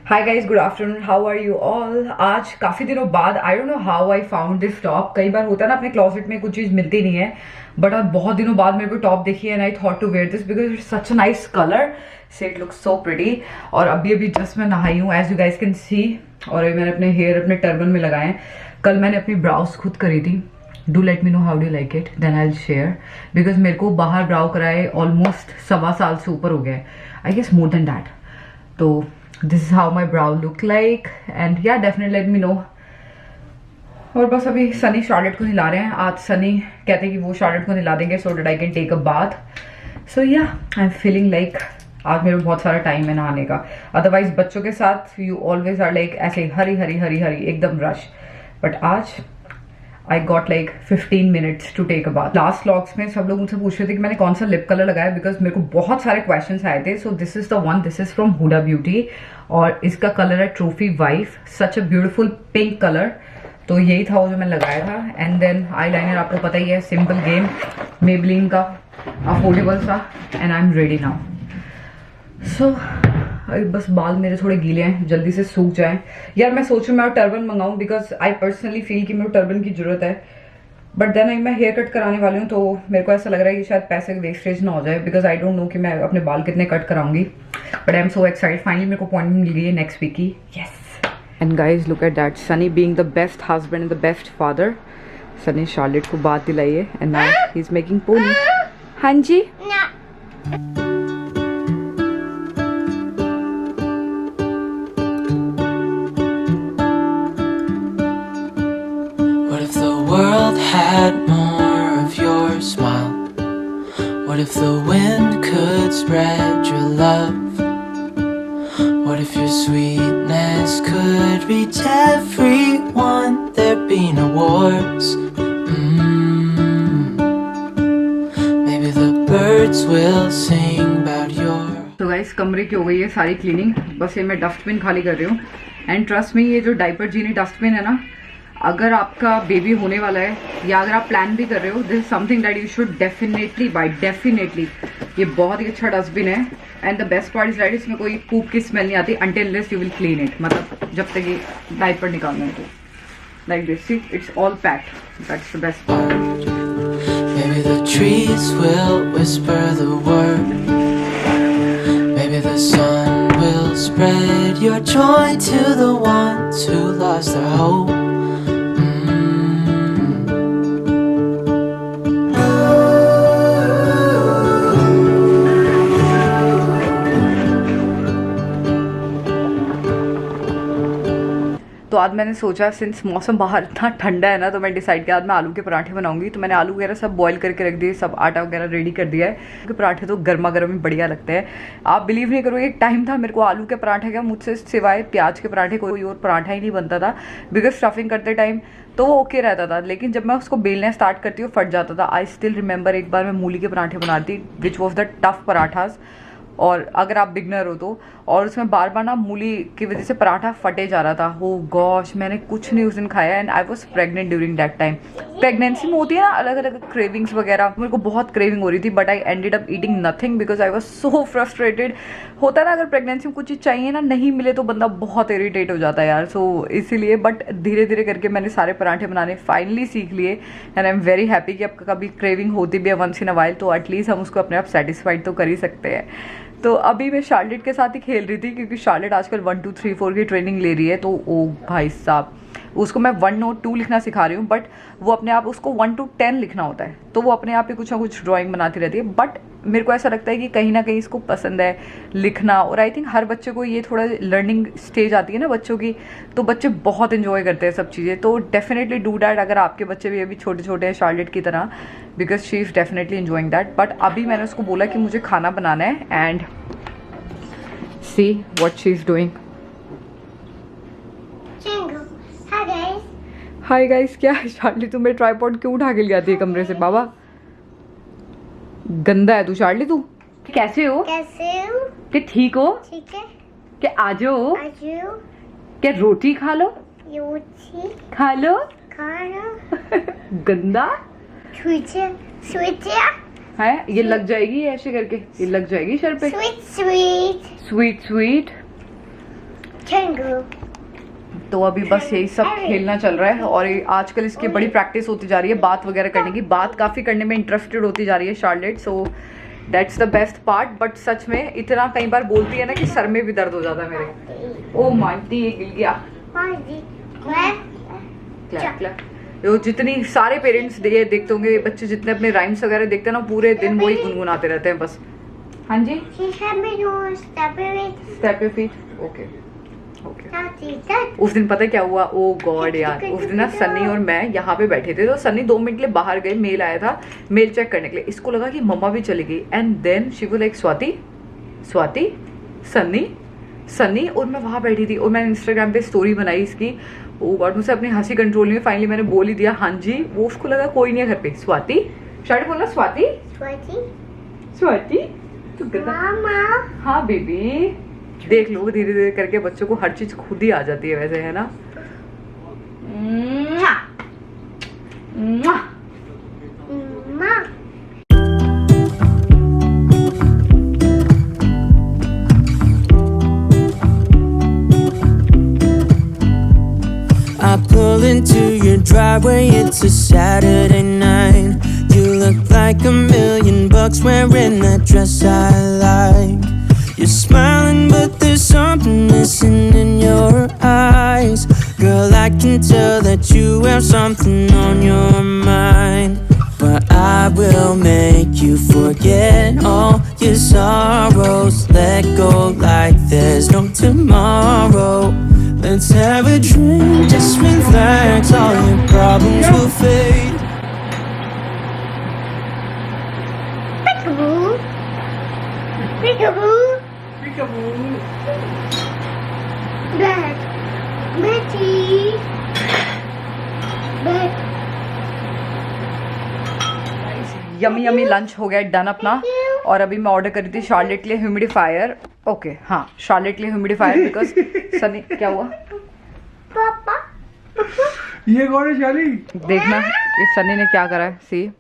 Hi guys, good afternoon, how are you all. आज काफ़ी दिनों बाद I don't know how I found this top. कई बार होता है ना अपने क्लॉसेट में कुछ चीज़ मिलती नहीं है, बट आज बहुत दिनों बाद मेरे को टॉप देखी and I thought to wear this because it's such a nice colour so it looks so pretty. और अभी जस्ट मैं नहाई हूँ as you guys can see, और अभी मैंने अपने हेयर अपने टर्बन में लगाए हैं। कल मैंने अपनी ब्राउज खुद करी थी। Do let me know how do like it, then I will share. Because मेरे को बाहर ब्राउ कराए ऑलमोस्ट 1.25 साल से ऊपर हो गया है, I guess more than that. तो this is how my brow look like and yeah definitely let me know। और बस अभी सनी शार्लेट को हिला रहे हैं। आज सनी कहते हैं कि वो शार्लेट को हिला देंगे so that I can take a bath। so yeah I'm feeling like आज मेरे बहुत सारा टाइम है नहाने का। अदरवाइज बच्चों के साथ you always are like ऐसे हरी हरी हरी हरी एकदम रश, बट आज I got like 15 minutes to take a bath। Last vlogs में सब लोग मुझसे पूछ रहे थे कि मैंने कौन सा लिप कलर लगाया, बिकॉज मेरे को बहुत सारे क्वेश्चंस आए थे। So this is the one, this is from Huda Beauty और इसका कलर है trophy wife, such a beautiful pink colour. तो यही था वो जो मैंने लगाया था। एंड देन आई लाइनर आपको पता ही है, सिंपल गेम मेबलिन का अफोर्डेबल सा, and I am ready now. So अभी बस बाल मेरे थोड़े गीले हैं, जल्दी से सूख जाएं। यार मैं सोच रही हूँ मैं टर्बन मंगाऊं बिकॉज आई पर्सनली फील कि मेरे टर्बन की जरूरत है, बट देन मैं हेयर कट कराने वाली हूँ तो मेरे को ऐसा लग रहा है कि शायद पैसे की वेस्टेज ना हो जाए, बिकॉज आई डोंट नो कि मैं अपने बाल कितने कट कराऊंगी। But I am so excited, finally मेरे को अपॉइंटमेंट मिल गई है नेक्स्ट वीक की। Yes and guys look at that, Sunny being the best husband and the best father. Sunny Charlotte को बात दिलाई है and now he is making pony. हाँ जी had more of your smile? What if the wind could spread your love? What if your sweetness could reach everyone? There'd be no wars. Maybe the birds will sing about your... तो guys कमरे की हो गई है सारी cleaning, बस ये मैं डस्टबिन खाली कर रही हूँ। एंड ट्रस्ट मी, ये जो डायपर जीनी डस्टबिन है ना, अगर आपका बेबी होने वाला है या अगर आप प्लान भी कर रहे हो, this is something that you should definitely buy, definitely. ये बहुत ही अच्छा डस्टबिन है and the best part is that इसमें कोई पूप की स्मेल नहीं आती until unless you will clean it, मतलब जब तक ये डायपर निकालना है तो। Like this, see it's all packed, that's the best part. Maybe the trees will whisper the word. Maybe the sun will spread your joy to the ones who lost their hope. तो आज मैंने सोचा since मौसम बाहर इतना ठंडा है ना, तो मैं डिसाइड किया आज मैं आलू के पराठे बनाऊंगी। तो मैंने आलू वगैरह सब बॉईल करके रख दिए, सब आटा वगैरह रेडी कर दिया है, क्योंकि पराठे तो गर्मा गर्म ही बढ़िया लगते हैं। आप बिलीव नहीं करोगे, एक टाइम था मेरे को आलू के पराठे का मुझसे सिवाय प्याज के पराठे कोई और पराठा ही नहीं बनता था, बिकॉज स्टफिंग करते टाइम तो वो ओके रहता था, लेकिन जब मैं उसको बेलने स्टार्ट करती हूँ फट जाता था। आई स्टिल रिमेंबर एक बार मैं मूली के पराठे बनाती, which was the tough parathas, और अगर आप बिगनर हो तो, और उसमें बार बार ना मूली की वजह से पराठा फटे जा रहा था। हो गॉश, मैंने कुछ नहीं उस दिन खाया and I was pregnant during that time. Pregnancy में होती है ना अलग अलग क्रेविंग्स वगैरह, मेरे को बहुत क्रेविंग हो रही थी, but I ended up eating nothing because I was so frustrated. होता है ना अगर प्रेगनेंसी में कुछ चीज़ चाहिए ना, नहीं मिले तो बंदा बहुत इरिटेट हो जाता है यार। सो इसीलिए, बट धीरे धीरे करके मैंने सारे पराठे बनाने फाइनली सीख लिए and I am very happy कि आपका कभी क्रेविंग होती भी है वंस इन अ वाइल, तो एटलीस्ट हम उसको अपने आप सेटिस्फाइड तो कर ही सकते हैं। तो अभी मैं शार्लेट के साथ ही खेल रही थी, क्योंकि शार्लेट आजकल 1 2 3 4 की ट्रेनिंग ले रही है। तो ओ भाई साहब, उसको मैं 1 और 2 लिखना सिखा रही हूँ, बट वो अपने आप उसको 1 to 10 लिखना होता है, तो वो अपने आप ही कुछ ना कुछ ड्राइंग बनाती रहती है। बट मेरे को ऐसा लगता है कि कहीं ना कहीं इसको पसंद है लिखना, और आई थिंक हर बच्चे को ये थोड़ा लर्निंग स्टेज आती है ना बच्चों की, तो बच्चे बहुत इन्जॉय करते हैं सब चीज़ें। तो डेफिनेटली डू डैट अगर आपके बच्चे भी अभी छोटे छोटे हैं शार्लेट की तरह, because she is definitely enjoying that. But अभी मैंने उसको बोला कि मुझे खाना बनाना है and see what she's doing. Hi guys. Hi guys, क्या है शार्ली, तुम्हें ट्राइपॉड क्यों उठा के ले आती है कमरे से? बाबा गंदा है तू शार्ली, तू कैसे हो? कैसे हो? क्या ठीक हो? ठीक है। क्या आज हो? आज हो? क्या रोटी खा लो? रोटी खा लो। खाना। गंदा स्वीट स्वीट है, ये लग जाएगी ऐसे करके, ये लग जाएगी सर पे। Sweet sweet sweet sweet Tango. तो अभी बस यही सब खेलना चल रहा है और आजकल इसकी बड़ी प्रैक्टिस होती जा रही है बात वगैरह करने की। बात काफ़ी करने में इंटरेस्टेड होती जा रही है Charlotte, so that's the best part. But सच में इतना कई बार बोलती है ना कि सर में भी दर्द हो जाता है मेरे। ओ माय दी, ये गिर गया। Clap clap. जो जितनी सारे पेरेंट्स देखते होंगे बच्चे जितने अपने राइम्स वगैरह देखते हैं ना, पूरे दिन वही गुनगुनाते रहते हैं बस। हाँ जी, step your feet. Okay okay. उस दिन पता है क्या हुआ? ओ गॉड यार, उस दिन ना सन्नी और मैं यहाँ पे बैठे थे, तो सन्नी 2 मिनट के लिए बाहर गए, मेल आया था, मेल चेक करने के लिए। इसको लगा कि मम्मा भी चली गई and then she was like Swati Swati Sunny Sunny. और मैं वहाँ बैठी थी और मैंने इंस्टाग्राम पे स्टोरी बनाई इसकी। ओ गॉड, मुझसे अपनी हंसी कंट्रोल में फाइनली मैंने बोल ही दिया हाँ जी। वो उसको लगा कोई नहीं है घर पे। स्वाति, शायद बोलना स्वाति स्वाति तू गंदा। हाँ बेबी, देख लो धीरे धीरे करके बच्चों को हर चीज खुद ही आ जाती है वैसे, है ना? I pull into your driveway, it's a Saturday night. You look like $1,000,000 wearing that dress I like. You're smiling but there's something missing in your eyes. Girl, I can tell that you have something on your mind. But I will make you forget all your sorrows. Let go like there's no tomorrow. Let's have a drink, just relax, all your problems will fade. Peekaboo. Peekaboo. Bed. Betty. Bed. Yummy yummy lunch हो गया done अपना। और अभी मैं order करी थी Charlotte के लिए ह्यूमिडिफायर। ओके हाँ, शार्लेट के लिए ह्यूमिडिफायर बिकॉज सनी। क्या हुआ? Papa. ये कौन है शाली? देखना ये सनी ने क्या करा है। सी,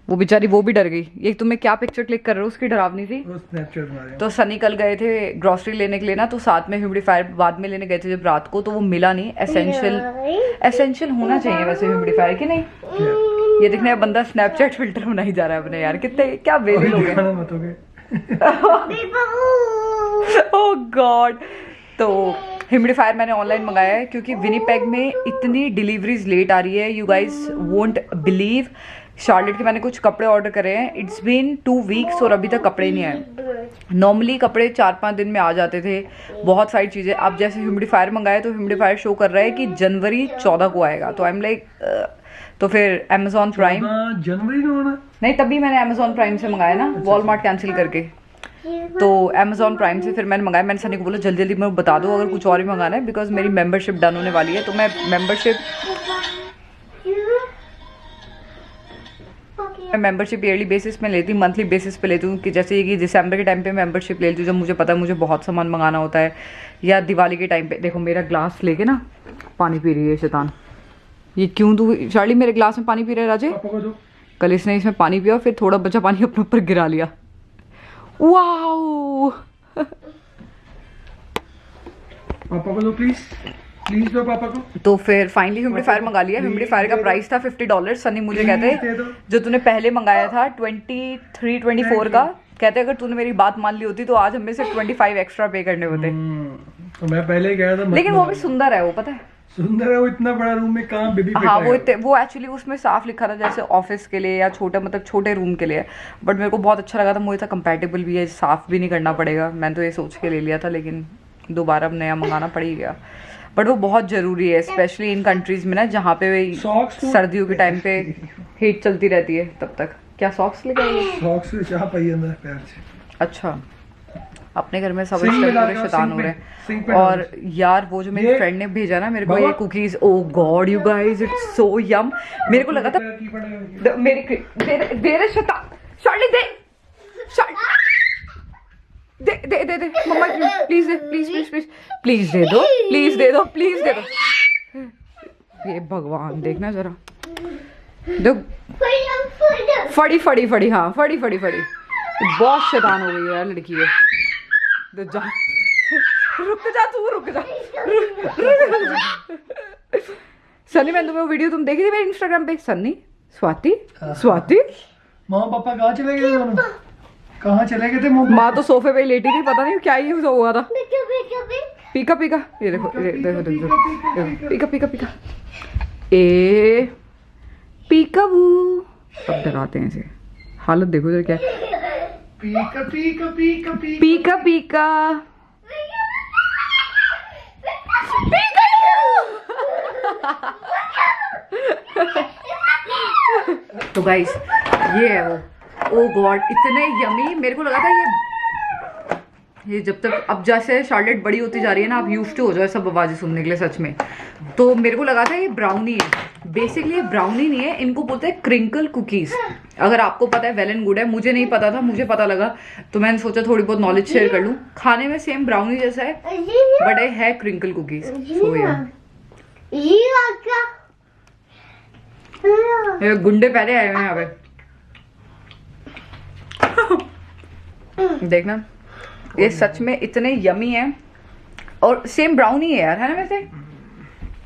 वो बेचारी वो भी डर गई। ये तुम्हें क्या पिक्चर क्लिक कर रहे हो? उसकी डरावनी थी। वो स्नैपचैट मारे। तो सनी कल गए थे ग्रोसरी लेने के लिए ना, तो साथ में ह्यूमिडिफायर बाद में लेने गए थे जब रात को, तो वो मिला नहीं। एसेंशियल होना चाहिए वैसे ह्यूमिडिफायर, कि नहीं? ये देखने बंदा स्नैपचैट फिल्टर बनाई जा रहा है अपने। यार कितने क्या बेली लोग हैं। ओह गॉड। तो ह्यूमिडिफायर मैंने ऑनलाइन मंगाया है क्योंकि विनीपेग में इतनी डिलीवरीज लेट आ रही है, you guys won't believe. Charlotte के मैंने कुछ कपड़े ऑर्डर करे हैं, इट्स बीन 2 वीक्स और अभी तक कपड़े नहीं आए। नॉर्मली कपड़े 4-5 दिन में आ जाते थे, बहुत सारी चीज़ें। अब जैसे ह्यूमिडिफायर मंगाया तो ह्यूमिडिफायर शो कर रहा है कि जनवरी 14 को आएगा। तो आई एम लाइक तो फिर अमेजॉन प्राइम जनवरी में होना नहीं, तभी मैंने अमेजॉन प्राइम से मंगाया ना, वॉलमार्ट कैंसिल करके। तो अमेजॉन प्राइम से फिर मैंने मंगाया। मैंने सनी को बोला जल्दी जल्दी मैं बता दो अगर कुछ और भी मंगाना है, बिकॉज मेरी मेंबरशिप डन होने वाली है। तो मैं मेंबरशिप ईयरली बेसिस पे लेती हूँ, मंथली बेसिस पे लेती हूँ। कि जैसे कि दिसंबर के टाइम पे मेंबरशिप ले लेती हूँ जब मुझे पता है मुझे बहुत सामान मंगाना होता है, या दिवाली के टाइम पे। देखो मेरा ग्लास लेके ना पानी पी रही है शैतान। ये क्यों तू शार्ली मेरे ग्लास में पानी पी रहा है राजे? पापा को दो। कल इसने इसमें पानी पिया, फिर थोड़ा बचा पानी अपने ऊपर गिरा लिया। वाओ पापा को दो प्लीज, प्लीज दो पापा को। तो फिर फाइनली ह्यूमिडिफायर मंगा लिया। ह्यूमिडिफायर का प्राइस था $50। सनी मुझे कहते जो तूने पहले मंगाया था 23-24 का, कहते अगर तूने मेरी बात मान ली होती तो आज हमें सिर्फ 25 एक्स्ट्रा पे करने होते। तो मैं पहले ही गया था। लेकिन वो भी सुंदर है, वो पता है सुंदर है वो, इतना बड़ा रूम में कहाँ बेबी फिट हाँ आएगा? वो एक्चुअली उसमें साफ लिखा था जैसे ऑफिस के लिए या छोटे मतलब छोटे रूम के लिए। बट मेरे को बहुत अच्छा लगा था, मुझे था कंपैटिबल भी है, साफ भी नहीं करना पड़ेगा। मैंने तो ये सोच के ले लिया था, लेकिन दोबारा अब नया मंगाना पड़ ही गया। बट वो बहुत ज़रूरी है स्पेशली इन कंट्रीज़ में ना जहाँ पे सर्दियों के टाइम पे हीट चलती रहती है तब तक। क्या सॉक्स लेके आए? सॉक्स से चाह पाई अंदर पैर से। अच्छा, अपने घर में सब इस तरह पूरे शैतान हो रहे हैं। और यार वो जो मेरी फ्रेंड ने भेजा ना मेरे को ये cookies, oh god you guys it's so yum. मेरे को लगा था मेरी दे शैतान शार्ली दे दे दे दे मम्मा प्लीज दे प्लीज प्लीज प्लीज प्लीज दे दो प्लीज दे दो प्लीज दे दो। ये भगवान देखना जरा, फड़ी फड़ी फड़ी हाँ फड़ी फड़ी फड़ी। बहुत शैतान हो गई यार लड़की है। रुक जा तू, रुक जा। सन्नी, मैंने तुम्हें वो वीडियो तुम देखी थी मेरे इंस्टाग्राम पे? सन्नी, स्वाति, स्वाति, माँ पापा कहाँ चले गए दोनों? कहाँ चले गए थे? माँ तो सोफे पे लेटी थी, पता नहीं क्या ही हुआ था। पीका पीका, ये देखो, ये देखो, देखो, पीका पीका पीका, ए पीका बू। अब डराते हैं इसे, हालत देखो जरा क्या है। पीका पीका पीका पीका पीका तो गाइस ये है वो। ओ गॉड, इतने यमी। मेरे को लगा था ये जब तक, अब जैसे शार्लेट बड़ी होती जा रही है ना, आप यूज्ड टू हो जाओ सब आवाजें सुनने के लिए सच में। तो मेरे को लगा था ये ब्राउनी है। बेसिकली ये ब्राउनी नहीं है, इनको बोलते हैं क्रिंकल कुकीज। अगर आपको पता है वेल एंड गुड है, मुझे नहीं पता था, मुझे पता लगा तो मैंने सोचा थोड़ी बहुत नॉलेज शेयर कर लूं। खाने में सेम ब्राउनी जैसा है बट ये है क्रिंकल कुकीज। सो ये गुंडे पहले आए हुए हैं यहाँ पे। देखना, ये सच में इतने यमी है और सेम ब्राउनी है यार, है ना? वैसे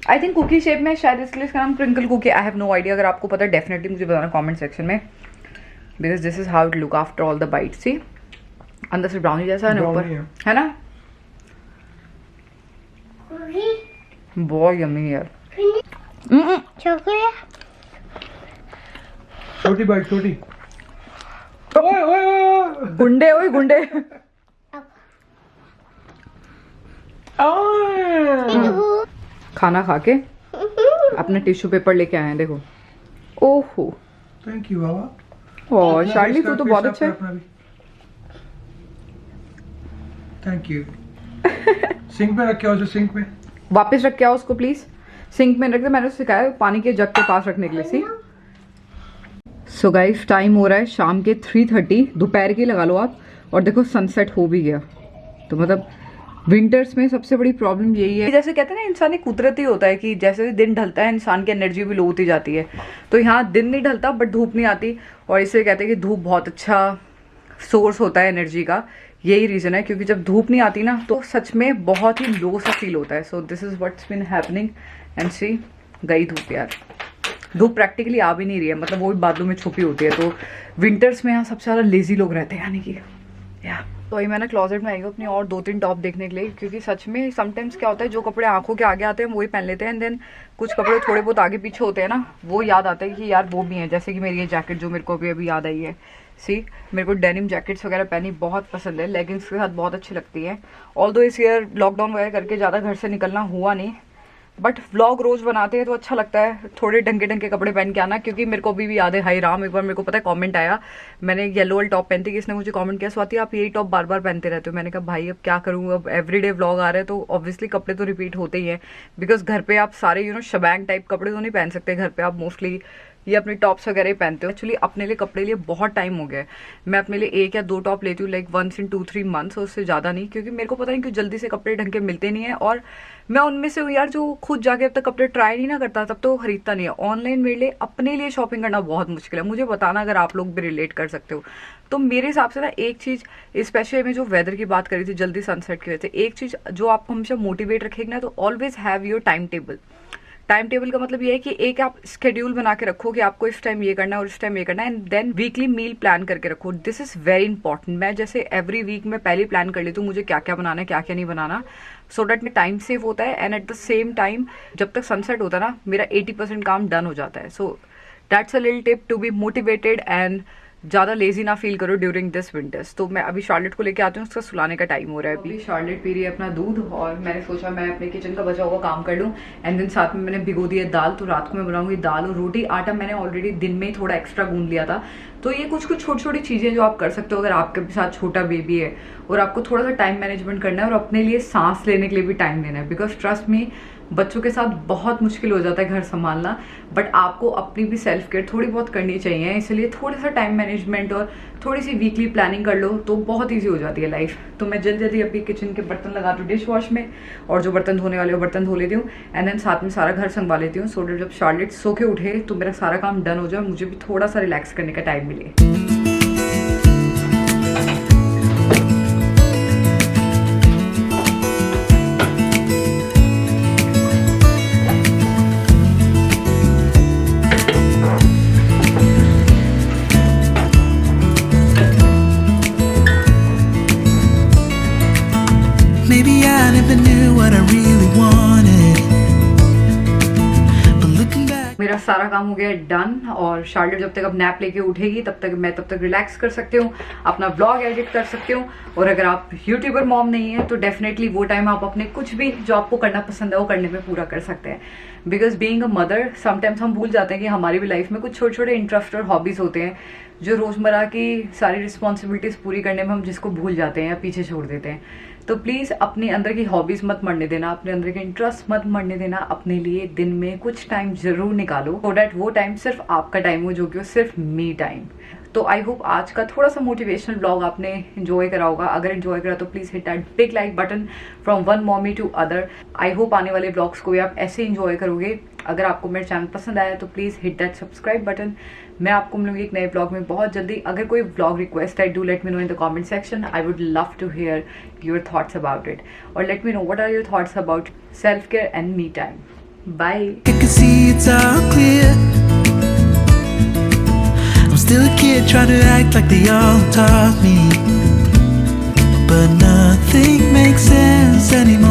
आई थिंक कुकी शेप में, शायद इसलिए इसका नाम crinkle cookie. I have no idea. अगर आपको पता है डेफिनेटली मुझे बताना कमेंट सेक्शन में, because this is how it look after all the bite. See, अंदर से ब्राउनी जैसा है ना, ऊपर है ना, बहुत यमी यार। छोटी बाइट, छोटी। ओए ओए ओए, गुंडे, ओए गुंडे। खाना खा के अपना टिश्यू पेपर लेके आए हैं, देखो। ओहो, थैंक यू बाबा। और शार्ली तू तो बहुत अच्छा है। Thank you. सिंक में रखे हो उसे, सिंक में वापस रख के आओ उसको प्लीज। सिंक में रख दे, मैंने उसे सिखाया पानी के जग के पास रखने के लिए। सी, सो गाइस टाइम हो रहा है शाम के 3:30, दोपहर की लगा लो आप। और देखो सनसेट हो भी गया। तो मतलब विंटर्स में सबसे बड़ी प्रॉब्लम यही है, जैसे कहते हैं ना, इंसान एक कुदरती होता है कि जैसे दिन ढलता है इंसान की एनर्जी भी लो होती जाती है। तो यहाँ दिन नहीं ढलता बट धूप नहीं आती, और इसलिए कहते हैं कि धूप बहुत अच्छा सोर्स होता है एनर्जी का। यही रीज़न है, क्योंकि जब धूप नहीं आती ना तो सच में बहुत ही लो सा फील होता है। So this is what's been happening. And see, गई धूप यार। धूप प्रैक्टिकली आ भी नहीं रही है, मतलब वो भी बादलों में छुपी होती है। तो विंटर्स में यहाँ सबसे ज़्यादा लेजी लोग रहते हैं, यानी कि या तो वही मैंने क्लोजेट में आई हूँ अपनी और 2-3 टॉप देखने के लिए, क्योंकि सच में समटाइम्स क्या होता है, जो कपड़े आंखों के आगे आते हैं वही पहन लेते हैं, एंड देन कुछ कपड़े थोड़े बहुत आगे पीछे होते हैं ना, वो याद आते हैं कि यार वो भी हैं। जैसे कि मेरी ये जैकेट जो मेरे को अभी याद आई है। सी, मेरे को डेनिम जैकेट्स वगैरह पहनी बहुत पसंद है, लेगिंग्स के साथ बहुत अच्छी लगती है। ऑल्दो इस ईयर लॉकडाउन वगैरह करके ज़्यादा घर से निकलना हुआ नहीं, बट व्लॉग रोज बनाते हैं तो अच्छा लगता है थोड़े ढंगे ढंगे कपड़े पहन के आना। क्योंकि मेरे को अभी भी याद है, हाय राम, एक बार मेरे को पता है कमेंट आया, मैंने येलो वाली टॉप पहनती, किसने मुझे कमेंट किया, स्वाति आप यही टॉप बार बार पहनते रहते हो। मैंने कहा भाई अब क्या करूँ, अब एवरीडे व्लॉग आ रहे हैं तो ऑब्वियसली कपड़े तो रिपीट होते ही हैं, बिकॉज घर पे आप सारे शबैंग टाइप कपड़े तो नहीं पहन सकते। घर पे आप मोस्टली ये अपनी टॉप्स वगैरह ही पहनते हो। एक्चुअली अपने लिए कपड़े लिए बहुत टाइम हो गया है। मैं अपने लिए 1 या 2 टॉप लेती हूँ, लाइक 1 in 2-3 months, और उससे ज़्यादा नहीं, क्योंकि मेरे को पता नहीं क्यों जल्दी से कपड़े ढंग के मिलते नहीं है। और मैं उनमें से हूँ यार जो खुद जाके अब तक कपड़े ट्राई नहीं ना करता, तब तो खरीदता नहीं है। ऑनलाइन मेरे लिए अपने लिए शॉपिंग करना बहुत मुश्किल है। मुझे बताना अगर आप लोग भी रिलेट कर सकते हो। तो मेरे हिसाब से ना एक चीज़, स्पेशली मैं जो वेदर की बात करी थी जल्दी सनसेट की वजह से, एक चीज़ जो आपको हमेशा मोटिवेट रखेगी ना, तो always have your time table. Time table का मतलब ये है कि एक आप स्केड्यूल बना के रखो कि आपको इस टाइम ये करना है और इस टाइम ये करना है, and then weekly meal plan करके रखो। This is very important. मैं जैसे एवरी वीक में पहले प्लान कर लेती हूँ मुझे क्या क्या बनाना है, क्या क्या नहीं बनाना, सो डैट में टाइम सेव होता है। And at the same time जब तक सनसेट होता है ना, मेरा 80% काम डन हो जाता है। So that's a little tip to be motivated and ज़्यादा लेजी ना फील करो ड्यूरिंग दिस विंटर्स। तो मैं अभी शार्लेट को लेके आती हूँ, उसका सुलाने का टाइम हो रहा है। अभी शार्लेट पी रही है अपना दूध, और मैंने सोचा मैं अपने किचन का बचा हुआ काम कर लूँ। एंड देन साथ में मैंने भिगो दी है दाल, तो रात को मैं बनाऊंगी दाल और रोटी। आटा मैंने ऑलरेडी दिन में ही थोड़ा एक्स्ट्रा गूंद लिया था। तो ये कुछ कुछ छोटी छोटी चीज़ें जो आप कर सकते हो अगर आपके साथ छोटा बेबी है और आपको थोड़ा सा टाइम मैनेजमेंट करना है और अपने लिए सांस लेने के लिए भी टाइम देना है। बिकॉज ट्रस्ट मी, बच्चों के साथ बहुत मुश्किल हो जाता है घर संभालना, बट आपको अपनी भी सेल्फ केयर थोड़ी बहुत करनी चाहिए। इसलिए थोड़ा सा टाइम मैनेजमेंट और थोड़ी सी वीकली प्लानिंग कर लो तो बहुत ईजी हो जाती है लाइफ। तो मैं जल्दी जल्दी अभी किचन के बर्तन लगा दूँ डिश वॉश में, और जो बर्तन धोने वाले वो बर्तन धो लेती हूँ, एंड देन साथ में सारा घर संभाल लेती हूँ। सो जब शार्लेट सो के उठे तो मेरा सारा काम डन हो जाए, मुझे भी थोड़ा सा रिलैक्स करने का टाइम मिले। Maybe I never knew what I really wanted. But looking back, मेरा सारा काम हो गया डन और शार्लेट जब तक अब नैप लेके उठेगी तब तक रिलैक्स कर सकती हूँ, अपना व्लॉग एडिट कर सकती हूँ। और अगर आप यूट्यूबर मॉम नहीं है तो डेफिनेटली वो टाइम आप अपने कुछ भी जो आपको करना पसंद है वो करने में पूरा कर सकते हैं। Because being a mother sometimes हम भूल जाते हैं कि हमारी भी लाइफ में कुछ छोटे छोटे इंटरेस्ट और हॉबीज होते हैं जो रोजमर्रा की सारी रिस्पॉन्सिबिलिटीज पूरी करने में हम जिसको भूल जाते हैं या पीछे छोड़ देते हैं। तो प्लीज़ अपने अंदर की हॉबीज मत मरने देना, अपने अंदर के इंटरेस्ट मत मरने देना, अपने लिए दिन में कुछ टाइम जरूर निकालो सो डैट वो टाइम सिर्फ आपका टाइम हो, जो कि हो सिर्फ मी टाइम। तो आई होप आज का थोड़ा सा मोटिवेशनल ब्लॉग आपने एंजॉय करा होगा। अगर एंजॉय करा तो please hit that big like button from one mommy to other. I hope आने वाले ब्लॉग्स को भी आप ऐसे एंजॉय करोगे। अगर आपको मेरा चैनल पसंद आया तो please hit that subscribe button. मैं आपको मिलूंगी एक नए ब्लॉग में बहुत जल्दी। अगर कोई ब्लॉग रिक्वेस्ट है do let me know in the comment section. I would love to hear your thoughts about it और let me know what are your thoughts about self care and me time. Bye. I can see it's all clear. I'm still a kid trying to act like they all taught me, but nothing makes sense anymore.